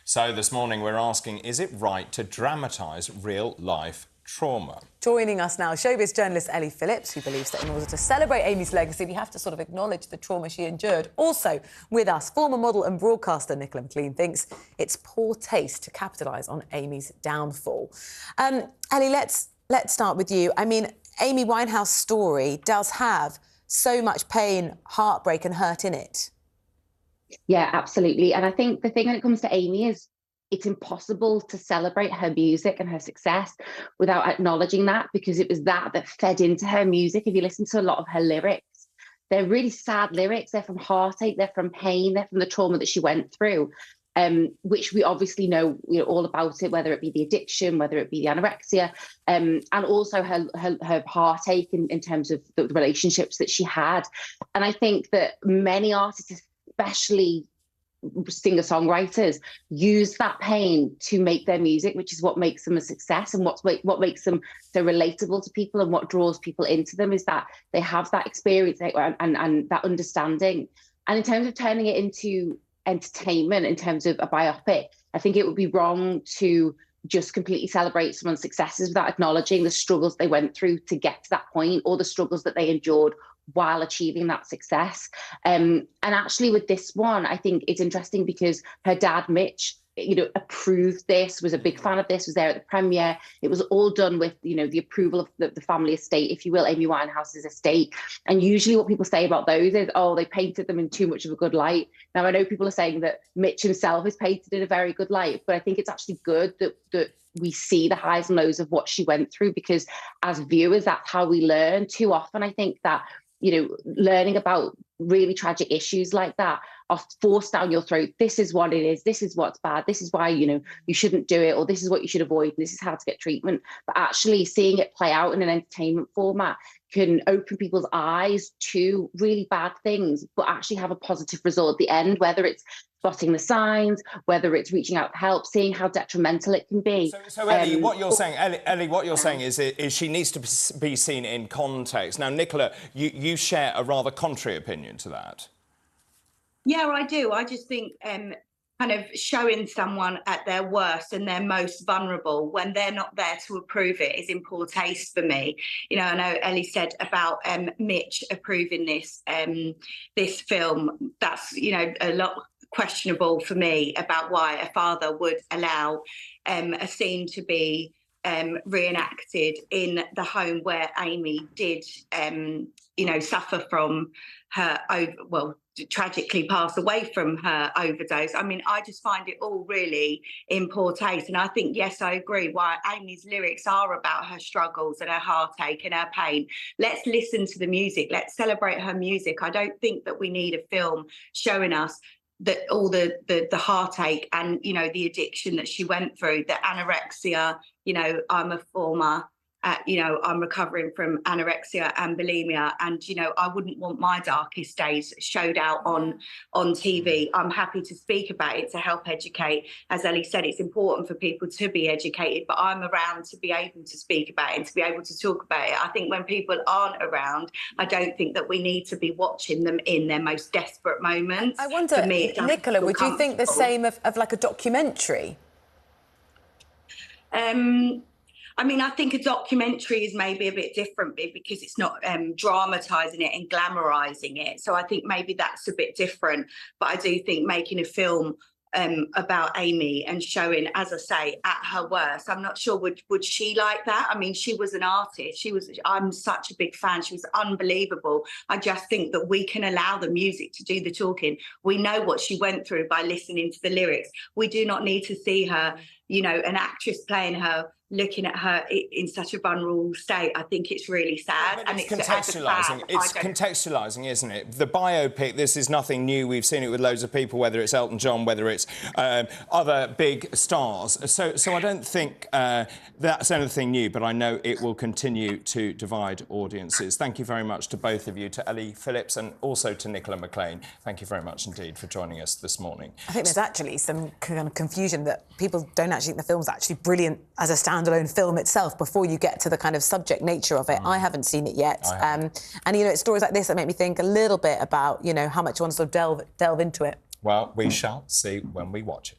So this morning we're asking, is it right to dramatise real-life trauma? Joining us now, showbiz journalist Ellie Phillips, who believes that in order to celebrate Amy's legacy, we have to sort of acknowledge the trauma she endured. Also with us, former model and broadcaster Nicola McLean thinks it's poor taste to capitalise on Amy's downfall. Ellie, let's start with you. I mean, Amy Winehouse's story does have so much pain, heartbreak and hurt in it. Yeah, absolutely. And I think the thing when it comes to Amy is it's impossible to celebrate her music and her success without acknowledging that, because it was that fed into her music. If you listen to a lot of her lyrics, they're really sad lyrics. They're from heartache, they're from pain, they're from the trauma that she went through, which we obviously know, all about it, whether it be the addiction, whether it be the anorexia, and also her heartache in terms of the relationships that she had. And I think that many artists, especially singer-songwriters, use that pain to make their music, which is what makes them a success, and what makes them so relatable to people, and what draws people into them is that they have that experience and that understanding. And in terms of turning it into entertainment, in terms of a biopic, I think it would be wrong to just completely celebrate someone's successes without acknowledging the struggles they went through to get to that point, or the struggles that they endured while achieving that success. And actually with this one, I think it's interesting because her dad, Mitch, approved this, was a big fan of this, was there at the premiere. It was all done with, the approval of the family estate, if you will, Amy Winehouse's estate. And usually what people say about those is, oh, they painted them in too much of a good light. Now, I know people are saying that Mitch himself is painted in a very good light, but I think it's actually good that we see the highs and lows of what she went through, because as viewers, that's how we learn. Too often, I think that learning about really tragic issues like that are forced down your throat. This is what it is. This is what's bad. This is why, you shouldn't do it, or this is what you should avoid. And this is how to get treatment. But actually seeing it play out in an entertainment format can open people's eyes to really bad things, but actually have a positive result at the end, whether it's spotting the signs, whether it's reaching out for help, seeing how detrimental it can be. So Ellie, what you're saying, Ellie, what you're saying is she needs to be seen in context. Now, Nicola, you share a rather contrary opinion to that. Yeah, I do. I just think kind of showing someone at their worst and their most vulnerable when they're not there to approve it is in poor taste for me. I know Ellie said about Mitch approving this film. That's, a lot questionable for me about why a father would allow a scene to be reenacted in the home where Amy did, suffer from her tragically pass away from her overdose. I mean, I just find it all really in poor taste. And I think, yes, I agree why Amy's lyrics are about her struggles and her heartache and her pain. Let's listen to the music. Let's celebrate her music. I don't think that we need a film showing us that all the heartache and, the addiction that she went through, the anorexia. I'm a former I'm recovering from anorexia and bulimia, and I wouldn't want my darkest days showed out on TV. I'm happy to speak about it, to help educate. As Ellie said, it's important for people to be educated, but I'm around to be able to speak about it and to be able to talk about it. I think when people aren't around, I don't think that we need to be watching them in their most desperate moments. I wonder, for me, Nicola, would you think the same of like a documentary? I mean, I think a documentary is maybe a bit different because it's not dramatising it and glamorising it. So I think maybe that's a bit different. But I do think making a film about Amy and showing, as I say, at her worst, I'm not sure would she like that. I mean, she was an artist. I'm such a big fan. She was unbelievable. I just think that we can allow the music to do the talking. We know what she went through by listening to the lyrics. We do not need to see her, an actress playing her, looking at her in such a vulnerable state. I think it's really sad. And it's contextualising. It's contextualising, isn't it? The biopic, this is nothing new. We've seen it with loads of people, whether it's Elton John, whether it's other big stars. So I don't think that's anything new, but I know it will continue to divide audiences. Thank you very much to both of you, to Ellie Phillips and also to Nicola McLean. Thank you very much indeed for joining us this morning. I think there's actually some kind of confusion that people don't actually think the film's actually brilliant as a standalone film itself before you get to the kind of subject nature of it. I haven't seen it yet. And, it's stories like this that make me think a little bit about, how much you want to sort of delve into it. Well, we shall see when we watch it.